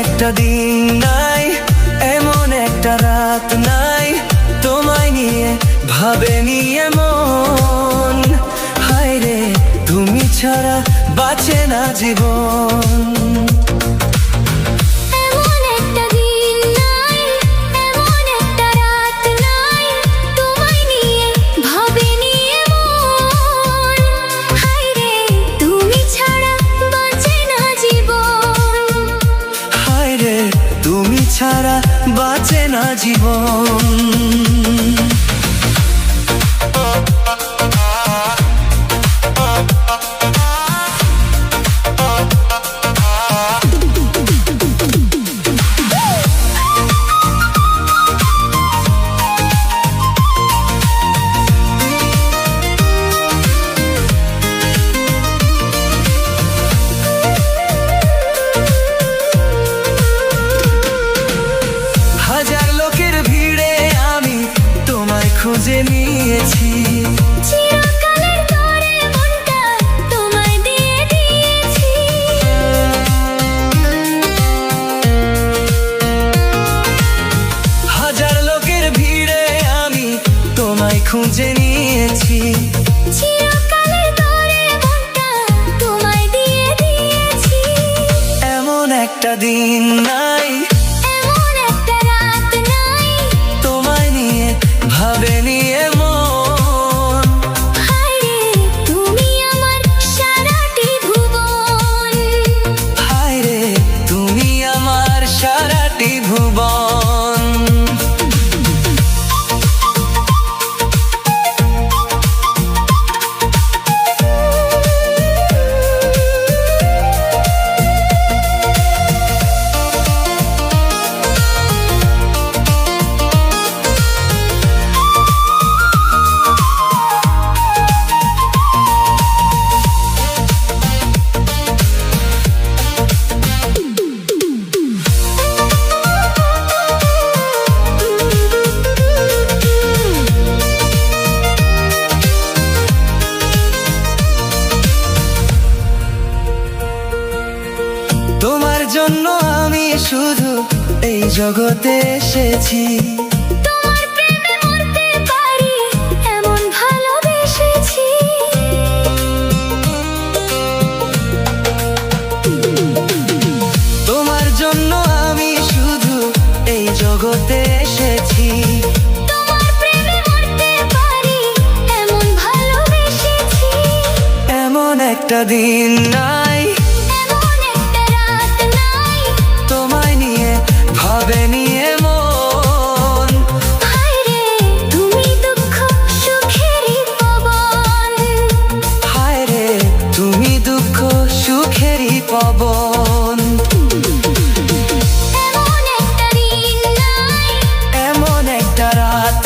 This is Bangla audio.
একটা দিন নাই, এমন একটা রাত নাই, তোমায় নিয়ে ভাবেনি এমন। হায় রে, তুমি ছাড়া বাঁচে না জীবন। তুমি ছাড়া বাঁচে না জীবন। খুঁজে নিয়েছি চিরকালের তরে মনটা তোমায় দিয়ে দিয়েছি। হাজার লোকের ভিড়ে আমি তোমায় খুঁজে নিয়েছি। চিরকালের তরে মনটা তোমায় দিয়ে দিয়েছি। এমন একটা দিন নাই, এমন একটা রাত নাই, তোমায় নিয়ে ভাবেনি এমন। হায় রে, তুমি আমার সারাটি ভুবন। হায় রে, তুমি আমার সারাটি ভুবন। তোমার জন্য আমি শুধু এই জগতে এসেছি। তোমার প্রেমে মরতে পারি এমন ভালোবেসেছি। তোমার জন্য আমি শুধু এই জগতে এসেছি। তোমার প্রেমে মরতে পারি এমন ভালোবেসেছি। এমন একটা দিন নাই, এমন একটা রাত নাই, তোমায় নিয়ে ভাবেনি এমন। হায় রে, তুমি দুঃখ সুখেরই পবন। হায় রে, তুমি দুঃখ সুখেরই পবন। এমন একটা দিন নাই, এমন একটা রাত